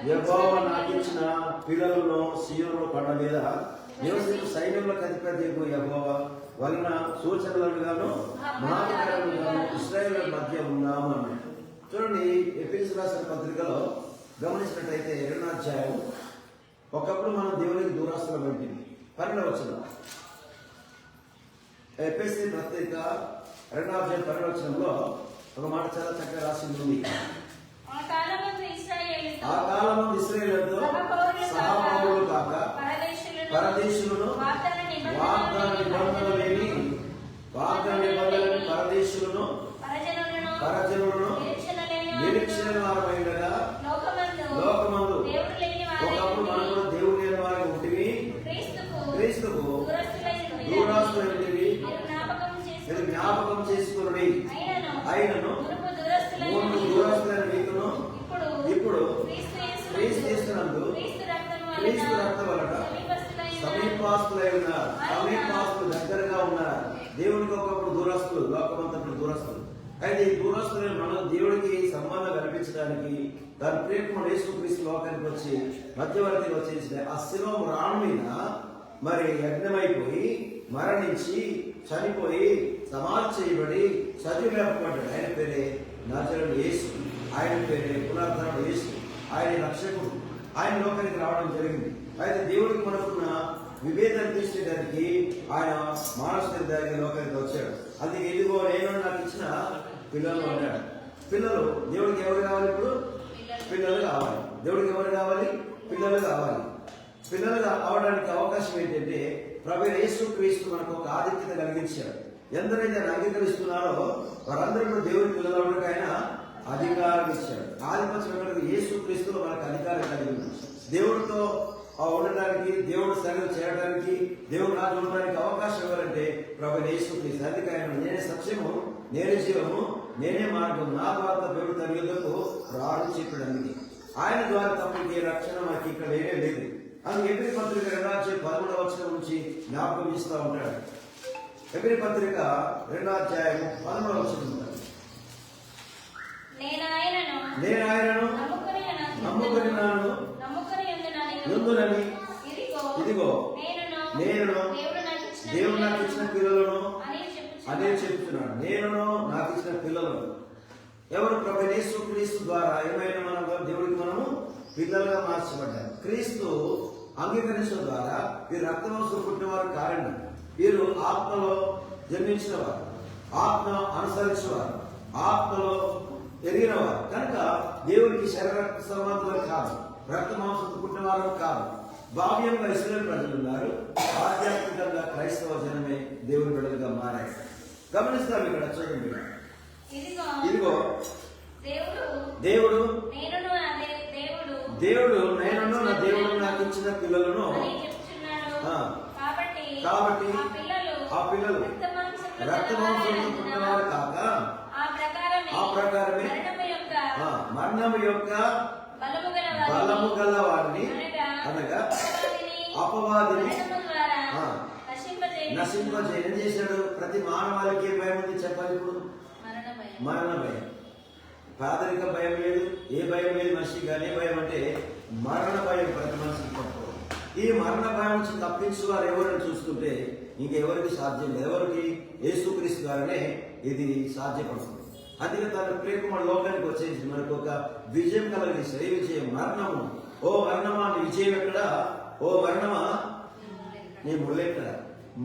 యెహోవా నాకు ఇచ్చిన పిల్లలను సీయోను కొండ మీద నివసించు సైన్యములకు అధిపతి యెహోవా వలన సూచనలుగాను మహాకార్యములుగాను ఇశ్రాయేలు మధ్య ఉన్నాము అన్నాడు. చూడండి, ఎఫెసీయులకు రాసిన పత్రికలో గమనించినట్లయితే 2వ అధ్యాయం, ఒకప్పుడు మనం దేవునికి దూరస్తులం ఉంటుంది. 12వ వచనం, ఎఫెసీ పత్రిక 2వ అధ్యాయం 12వ వచనంలో ఒక మాట చాలా చక్కగా రాసి ఉంది. ఆ కాలమందు ఇశ్రాయేలుతో సహపౌరులు కాక పరదేశులను వాగ్దాన నిబంధనలు లేని పరదేశులను పరజనులను నిరీక్షణ వారమైనగా లోకమందు ఒకప్పుడు మనం కూడా దేవుడు లేని వారి ఉంటివి, క్రీస్తుకు దూరాస్తులైనవి మీరు జ్ఞాపకం చేసుకుని అయినను మూడు దూరాస్తులైన మీకును ఇప్పుడు క్రీస్తు చేస్తున్నందు క్రీస్తు రక్తం వలన సమీపాస్తులై ఉన్నారు. సమీపాస్తులు దగ్గరగా ఉన్నారు. దేవుడికి ఒకప్పుడు దూరస్తులు, లోకమంతటి దూరస్తులు. అయితే ఈ దూరస్తులు మనం దేవుడికి సంబంధం కల్పించడానికి దాని ప్రేమ యేసుక్రీస్తు లోకానికి వచ్చి మధ్యవర్తిగా వచ్చేసి ఆ శిలువ రాణు మీద మరి యజ్ఞమైపోయి మరణించి చనిపోయి సమాధి చేయబడి సజీవ లేపబడ్డాడు. ఆయన పేరే నజరేయుడు యేసు. ఆయన పేరే పునరుద్ధరణుడు యేసు. ఆయన రక్షకుడు. ఆయన లోకానికి రావడం జరిగింది. అయితే దేవుడికి మనకున్న విభేదాన్ని తీర్చేయడానికి ఆయన మానవ దానికి లోకానికి వచ్చాడు. అందుకే ఇదిగో నేను నాకు ఇచ్చిన పిల్లలు అన్నాడు. పిల్లలు దేవుడికి ఎవరు కావాలి? ఇప్పుడు పిల్లలు కావాలి. దేవుడికి ఎవరు కావాలి? పిల్లలు కావాలి. పిల్లలు అవడానికి అవకాశం ఏంటంటే ప్రభువైన యేసుక్రీస్తు మనకు ఒక ఆధిక్యత కలిగించాడు. ఎందరైతే అంగీకరిస్తున్నారో వారందరూ దేవుడి పిల్లలు అవడానికి ఆయన అధికారం ఇచ్చాడు. ఆధిపత్యం యేసుక్రీస్తులో మనకు అధికారం కలిగింది. దేవుడితో ఉండడానికి, దేవుడు సగం చేయడానికి, దేవుడు నాకు ఉండడానికి అవకాశం ఇవ్వాలంటే ప్రభువైన యేసుక్రీస్తు. అందుకే ఆయన నేనే సత్యము, నేనే జీవము, నేనే మార్గం, నా ద్వారా దేవుడు తల్లిదండ్రులకు రాడు చెప్పాడు. అందుకే ఆయన ద్వారా తప్ప ఏ రక్షణ మనకి ఇక్కడ లేనే లేదు. అందుకే ఎబ్రీ పత్రిక 2వ అధ్యాయం 11వ వచనం నుంచి జ్ఞాపకం ఇస్తూ ఉంటాడు. ఎబ్రీ పత్రిక 2వ అధ్యాయం 11వ వచనం, నేను ఆయనను నమ్ముకొనినాను ఎందునని ఇదిగో నేను దేవుడు నాకు ఇచ్చిన పిల్లలను అదే చెప్తున్నాడు. నేను నాకు ఇచ్చిన పిల్లలను ఎవరు? ప్రభువైన యేసుక్రీస్తు ద్వారా ఏమైనా మనం దేవుడికి మనము పిల్లలుగా మార్చబడ్డారు. క్రీస్తు అంగీకరించడం ద్వారా వీరు రక్తవంశం పుట్టినవారు కారణం. వీరు ఆత్మలో జన్మించిన వారు, ఆత్మ అనుసరించేవారు, ఆత్మలో ఎరిగినవారు కనుక దేవుడికి శరీర సంబంధులు కాదు, రక్త మాంసం పుట్టినవారు కాదు. భావ్యంగా ఇశ్రాయేలు ప్రజలు ఉన్నారు, ఆధ్యాత్మికంగా క్రైస్తవ జనమే దేవుని బిడ్డలుగా మారారు. గమనిస్తాం ఇక్కడ చూడండి. ఇదిగో దేవుడు నేను నా దేవుడు నాకు ఇచ్చిన పిల్లలను కాబట్టి ఆ పిల్లలు రక్త మాంసంతో పుట్టినవారు కాక ఆ ప్రకారమే మరణము యొక్క బలము గల వారిని అనగా అపవాదిని నశింపజేయ. ఏం చేశాడు? ప్రతి మానవాళికి ఏ భయం ఉంది చెప్పాలి? ఇప్పుడు మరణ భయం. పేదరిక భయం లేదు, ఏ భయం లేదు మనిషికి. కానీ భయం అంటే మరణ భయం ప్రతి మనిషికి తప్పదు. ఈ మరణ భయం నుంచి తప్పించు వారు ఎవరిని చూస్తుంటే ఇంకెవరికి సాధ్యం లేదు. ఎవరికి? యేసుక్రీస్తు ద్వారానే ఇది సాధ్యపడుతుంది. అందుకే తన ప్రేమ లోకానికి వచ్చేసి మనకు ఒక విజయం కలిగిస్తారు. ఏ విజయం? మరణము. ఓ మరణమా నీ విజయం ఎక్కడ? ఓ మరణమా నీ ముళ్ళెక్కడ?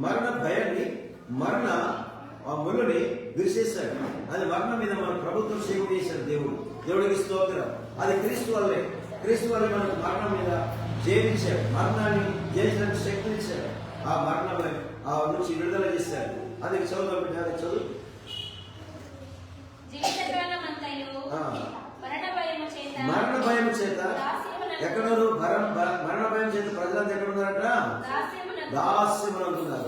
మరణ భయాన్ని, మరణ ఆ ముళ్ళుని విరిసేశాడు. అది మరణం మీద మన ప్రభుత్వం సేవ చేశాడు దేవుడు. దేవుడికి స్తోత్రం. అది క్రీస్తు వల్లే. క్రీస్తు వల్లే మనకు మరణం మీద జయించాడు. మరణాన్ని జయించడానికి శక్తినిచ్చాడు. ఆ మరణ ఆ నుంచి విడుదల చేశాడు. అది చదువు చదువు. మరణ భయం చేత ఎక్కడో మరణ భయం చేత ప్రజలంతా ఎక్కడ ఉన్నారట? దాస్యమునందున్నారు.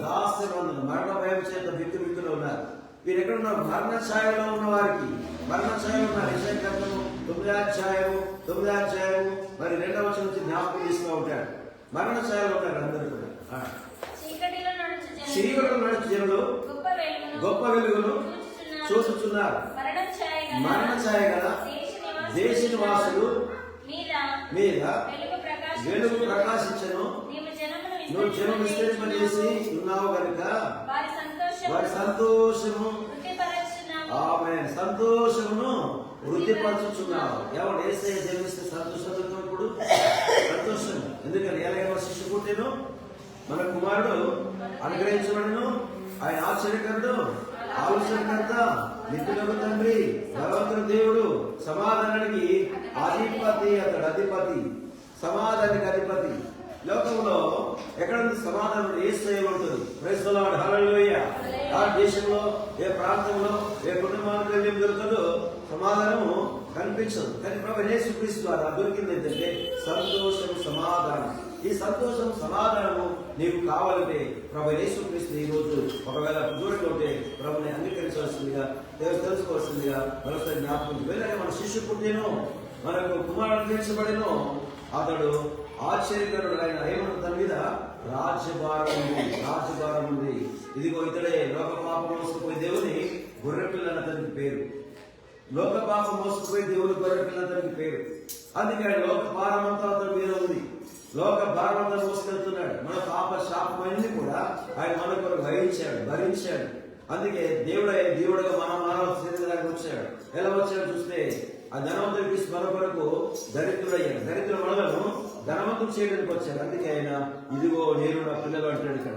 మరణ భయం చేత బిక్కులు ఉన్నారు. వీరు ఎక్కడ ఉన్నారు? మరణ ఛాయలో ఉన్న వారికి మరణ ఛాయలో ఉన్నారు. యెషయా గ్రంథము 9వ అధ్యాయము మరి 2వ వచనం నుంచి జ్ఞాపకం చేస్తూ ఉంటాడు. మరణ ఛాయలో ఉన్నారు అందరూ కూడా. చీకటిలో నడుచు జనులు గొప్ప వెలుగును చూస్తున్నారు. మరణ ఛాయ గల దేశ నివాసులు మీద వెలుగు వెలుగు ప్రకాశించను. నువ్వు జనం విస్తరింపజేసి ఉన్నావు కనుక వారి సంతోషము ఆమేన్ సంతోషమును వృద్ధిపరచుచున్నావు. ఎవరు యేసయ్య జన్మిస్తే సంతోషంతో ఇప్పుడు సంతోషం. ఎందుకని ఎలాగో శిశు పుట్టెను, మన కుమారుడు అనుగ్రహించబడను, ఆయన ఆశ్చర్యకరుడు, ఆలోచనకర్త, నిత్యులకు తండ్రి, భగవంతుడు దేవుడు, సమాధానానికి అధిపతి. అతడు అధిపతి, సమాధానానికి అధిపతి. లోకంలో ఎక్కడ సమాధానం యేసయ్య ఉంటుంది. ప్రైజ్ ది లార్డ్, హల్లెలూయా. ఆ దేశంలో ఏ ప్రాంతంలో ఏ కుటుంబానికి ఏం దొరకదు, సమాధానము కనిపించదు. కానీ ప్రభు యేసుక్రీస్తు ద్వారా దొరికింది ఏంటంటే సంతోషం, సమాధానం. ఈ సంతోషం సమాధానము నీకు కావాలంటే ప్రభు యేసుక్రీస్తు ఈ రోజు ఒకవేళ దూరంగా ఉంటే ప్రభుని అంగీకరించవలసిందిగా, తెలుసుకోవాల్సిందిగా మరోసారి జ్ఞాపకం. వేరే మన శిశు పుట్టేను, మనకు కుమారుడు తీర్చబడేను, అతడు ఆశ్చర్యకరుడు. ఆయన ఏమన్నా తన మీద రాజ్యభారం ఉంది, రాజ్యభారం ఉంది. ఇదిగో ఇతడే లోక పాపం మోసుకుపోయి దేవుని గొర్రెపిల్ల అతనికి పేరు. లోక పాపం మోసుకుపోయి దేవుని గొర్రెపిల్ల అతనికి పేరు. అందుకే ఆయన లోక భారం అంతా అతని మీద ఉంది. లోక భారం అంతా మోసుకెళ్తున్నాడు. మన పాప శాపమన్నీ కూడా ఆయన మన కొరకు వహించాడు, భరించాడు. అందుకే దేవుడుగా మన మానవ శరీరానికి వచ్చాడు. ఎలా వచ్చాడు చూస్తే ఆ ధనవంతుడికి మన కొరకు దరిద్రుడయ్యాడు. దరిద్ర మనలను ధనవంతుడు చేయడానికి వచ్చాడు. అందుకే ఆయన ఇదిగో నేను నా పిల్లలు అంటాడు. ఇక్కడ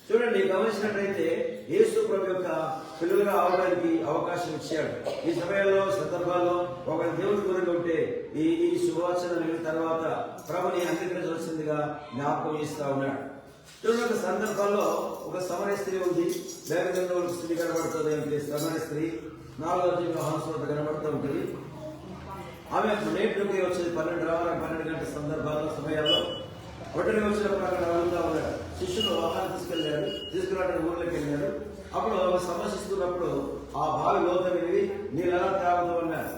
చూడండి, గమనించినట్లయితే యేసు ప్రభు యొక్క పిల్లలుగా అవడానికి అవకాశం ఇచ్చాడు. ఈ సమయంలో సందర్భాల్లో ఒక దేవుడి దూరంగా ఉంటే ఈ శుభవచన విన్న తర్వాత ప్రభుని అంగీకరించవలసిందిగా జ్ఞాపకం చేస్తా ఉన్నాడు. చూడండి, ఒక సందర్భాల్లో ఒక సమరయ స్త్రీ ఉంది. వేగంగా స్త్రీ కనబడుతుంది. అంటే సమరయ స్త్రీ 4వ అధ్యాయంలో హాస్పిటల్ కనబడుతూ ఉంటుంది. ఆమె నేటికి వచ్చేది 12 గంటల సందర్భాల్లో సమయాల్లో ఒంటరి వచ్చినప్పుడు అక్కడ వెళ్తా ఉన్నాడు. శిష్యులు ఆహారం తీసుకురావడానికి ఊర్లోకి వెళ్ళాడు. అప్పుడు సమర్శిస్తున్నప్పుడు ఆ బావి లోతు విని నీళ్ళు ఎలా తాగుతూ అన్నారు.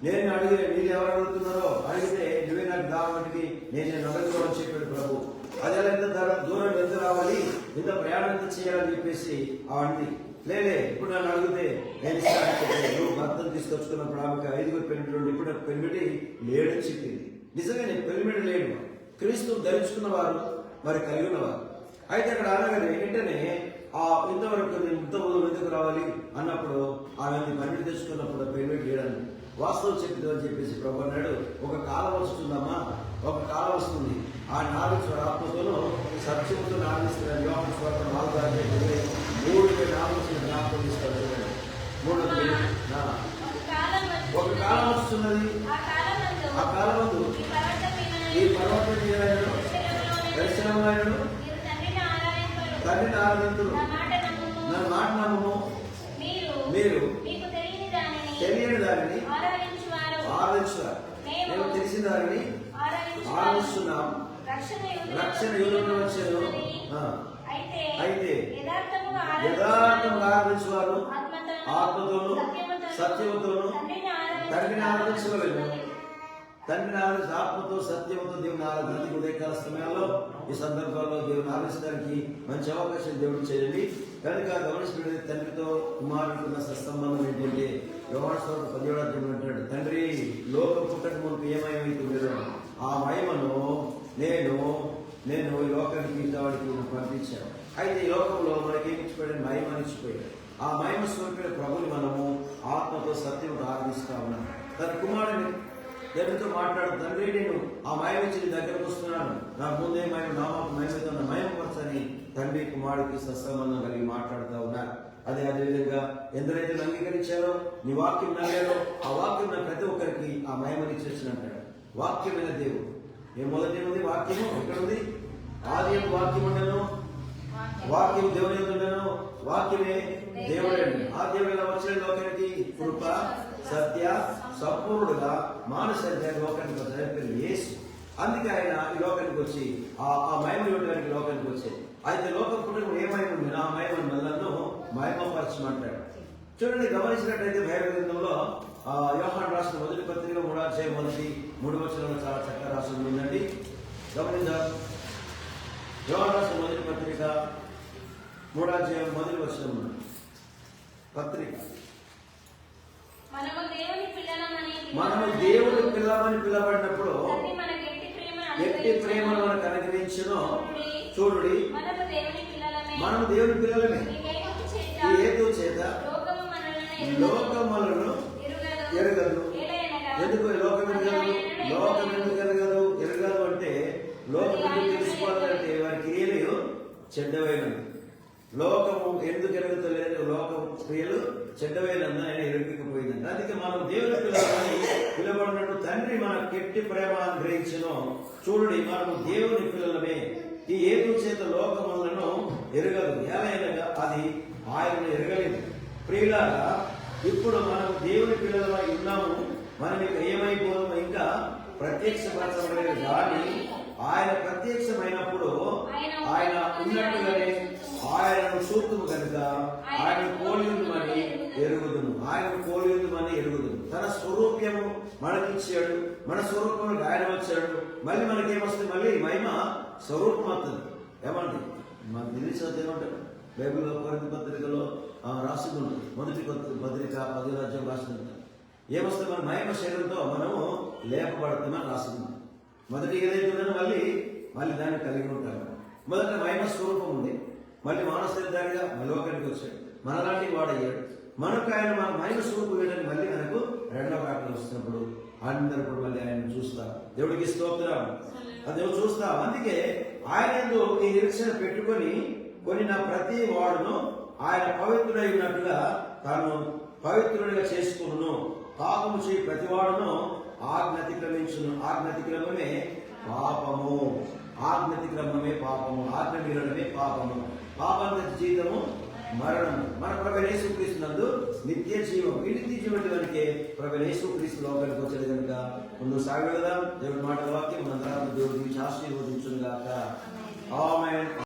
నేను అడిగి మీరు ఎవరు అడుగుతున్నారో అడిగితే నువ్వే నాకు దావటికి నేను అడుగుతామని చెప్పాడు ప్రభు. అది ఎలా ఎంత దూరం ఎంత రావాలి, ఎంత ప్రయాణం ఎంత చేయాలని చెప్పేసి అంది. లేలే ఇప్పుడు నన్ను అడిగితే నేను నువ్వు భర్తను తీసుకొచ్చుకున్నప్పుడు ఆమెకు 5 పెళ్లి ఇప్పుడు పెళ్లి లేడని చెప్పింది. నిజంగానే పెళ్లి లేడు. క్రీస్తు ధరించుకున్న వారు మరి కలిగి ఉన్నవారు. అయితే అక్కడ అనగానే వెంటనే ఇంతవరకు ఇంత ఎందుకు రావాలి అన్నప్పుడు ఆమె పన్నెండు తెచ్చుకున్నప్పుడు పేమెంట్ లేడని వాస్తవం చెప్పింది అని చెప్పేసి ప్రభు అన్నాడు. ఒక కాలం వస్తుందమ్మా, ఒక కాలం వస్తుంది. ఆ నాలుగు ఆత్మతోనూ సత్యంతో నాలుగిస్తున్న యోగ స్వార్థ 4 నాలుగు జ్ఞాపకం తీసుకోవాలి. ఒక కాలం వస్తున్నది. ఆ కాలం ఈ పర్వతం దర్శనమైనను తండ్రిని ఆరాధింతురు, నా మాట నమ్మము. మీరు తెలియని దానిని ఆరాధించువారు, మేము తెలిసిన దానిని ఆరాధిస్తున్నాం. రక్షణ యుగంలో వచ్చారు. అయితే యథార్థంగా ఆరాధించువారు ఆత్మతోను సత్యముతోను తండ్రిని ఆరాధించగలరు. తండ్రిని ఆరాధించి ఆత్మతో సత్యముతో దేవుని ఆరాధన ఉదయకాల సమయంలో ఈ సందర్భాల్లో దేవుని ఆరాధించడానికి మంచి అవకాశం దేవుడు చేయండి. కనుక గమనించిన తండ్రితో కుమారుడుకున్న సత్సంబంధం ఏంటంటే యోహాను సువార్త 17వ అధ్యాయం అంటాడు, తండ్రి లోకం పుట్టక మునుపు ఏమయమైతుందో ఆ మహిమను నేను ఈ లోకానికి ఇంతవాడికి పంపించాను. అయితే ఈ లోకంలో మనకి ఏమిచ్చిపోయాడు? మహిమని ఇచ్చిపోయాడు. ఆ మహిమ స్వరూపమైన ప్రభుని మనము ఆత్మతో సత్యంతో ఆరాధిస్తా ఉన్నాం. తన కుమారుని ఎవరితో మాట్లాడు, తండ్రి నేను ఆ మహిమ ఇచ్చి నీ దగ్గరకు వస్తున్నాను, నాకు ముందే మహిమ నామాకు మహిమతో మహిమపరచని తండ్రి కుమారుడికి సత్సంబంధం కలిగి మాట్లాడుతూ ఉన్నారు. అదేవిధంగా ఎందరైతే అంగీకరించారో నీ వాక్యం నమ్మారో ఆ వాక్యం నా ప్రతి ఒక్కరికి ఆ మహిమనిచ్చేసిన అంటాడు. వాక్యమైన దేవుడు మొదటి ఉంది. వాక్యము ఎక్కడ ఉంది? ఆది వాక్యం ఉండను, వాక్యం దేవుని ఉండను, వాక్యమే దేవుడే. ఆ దేవుడు ఎలా వచ్చిన లోకానికి? కృప సత్య సంపూర్ణుడుగా మానవ లోకానికి వచ్చాడు యేసు. అందుకే ఆయన ఈ లోకానికి వచ్చి ఆ మహిమ ఇవ్వడానికి లోకానికి వచ్చాడు. అయితే లోకం పుట్టిన ఏ మహిమ ఉంది? ఆ మహిమ నన్ను మహిమపరచమంటాడు. చూడండి, గమనించినట్లయితే బైబిల్ గ్రంథంలో యోహాను రాసిన మొదటి పత్రిక 3వ అధ్యాయం 3వ వచనంలో చాలా చక్కగా రాసి ఉందండి. గమనించారు. యోహాను రాసిన మొదటి పత్రిక 3వ అధ్యాయం 1వ వచనం పత్రిక మనము దేవుని పిల్లమని పిలవబడినప్పుడు ఎట్టి ప్రేమను మనకు అనుగ్రహించునో చూడుడి, మనము దేవుని పిల్లలమే. ఈ హేతువు చేత లోకములను ఎరగదు. ఎందుకు లోకం ఎరగదు? లోకం ఎందుకు ఎరగదు? ఎరగదు అంటే లోకం ఎందుకు తెలుసుకోవాలంటే వారి క్రియలు చెడ్డవైనవి. లోకము ఎందుకు ఎరుగుతలేదు? లోకం క్రియలు చెడ్డవైనందు ఆయన ఎరగకపోయిందంట. అందుకే మనం దేవుని పిల్లలని పిలవబడినట్టు తండ్రి మన కెట్టి ప్రేమ గ్రహించను. చూడండి, మనము దేవుని పిల్లలమే. ఈ హేతువు చేత లోకములను ఎరగదు. ఎలా అది ఆయనను ఎరగలేదు. ప్రియులారా, ఇప్పుడు మనం దేవుని పిల్లలమై ఉన్నాము. మనం ఇక ఏమైపోదాము? ఇంకా ప్రత్యక్షపరచబడలేదు. కానీ ఆయన ప్రత్యక్షమైనప్పుడు ఆయన ఉన్నట్టుగానే ఆయనను చూపుము కనుక ఆయన పోలియుందుమని ఎరుగుదును. ఆయన పోలియుందుమని ఎరుగుదును. తన స్వరూప్యము మనకిచ్చాడు. మన స్వరూపంలో ఆయన వచ్చాడు. మళ్ళీ మనకేమొస్తుంది? మళ్ళీ మహిమ స్వరూపం అవుతుంది. ఏమంటే మన దిలీప్ ఏమంటారు? బైబిల్లో కొరింథీ పత్రికలో రాసింది ఉంటుంది. మొదటి పత్రిక 10వ అధ్యాయం రాసింది. ఏమొస్తే మన మహిమ శరీరంతో మనము లేపబడుతామని రాసింది. మొదటి ఏదైతుందో మళ్ళీ దాన్ని కలిగి ఉంటాము. మొదట మహిమ స్వరూపం ఉంది. మళ్ళీ మానవ శరీరానిగా లోకానికి వచ్చాడు. మనలాంటి వాడయ్యాడు. మనకు ఆయన మన మహిమ స్వరూపం వేయడానికి మళ్ళీ మనకు రెండవ రాకడ వస్తున్నప్పుడు అందరూ కూడా మళ్ళీ ఆయన చూస్తారు. దేవుడికి స్తోత్రం. అది నువ్వు చూస్తావు. అందుకే ఆయన ఈ నిరీక్షణ పెట్టుకొని నా ప్రతి వాడును ఆయన పవిత్రుడై ఉన్నట్టుగా తాను పవిత్రుడిగా చేసుకును. పాపము చేయి ప్రతి వాడును ఆజ్ఞాతిక్రమించును. ఆజ్ఞాతిక్రమమే పాపము. ఆజ్ఞాతిక్రమమే పాపము. ఆజ్ఞ మీరడమే పాపము. పాపంత జీవితము మరణము. మన ప్రభువైన యేసుక్రీస్తునందు నిత్య జీవం. ఈ నిత్య జీవానికి ప్రభువైన యేసుక్రీస్తు లోకానికి వచ్చాడు కనుక ముందు సాగదాం. దేవుడి మాట వాక్యం మన దేవుడికి ఆశీర్వదించును.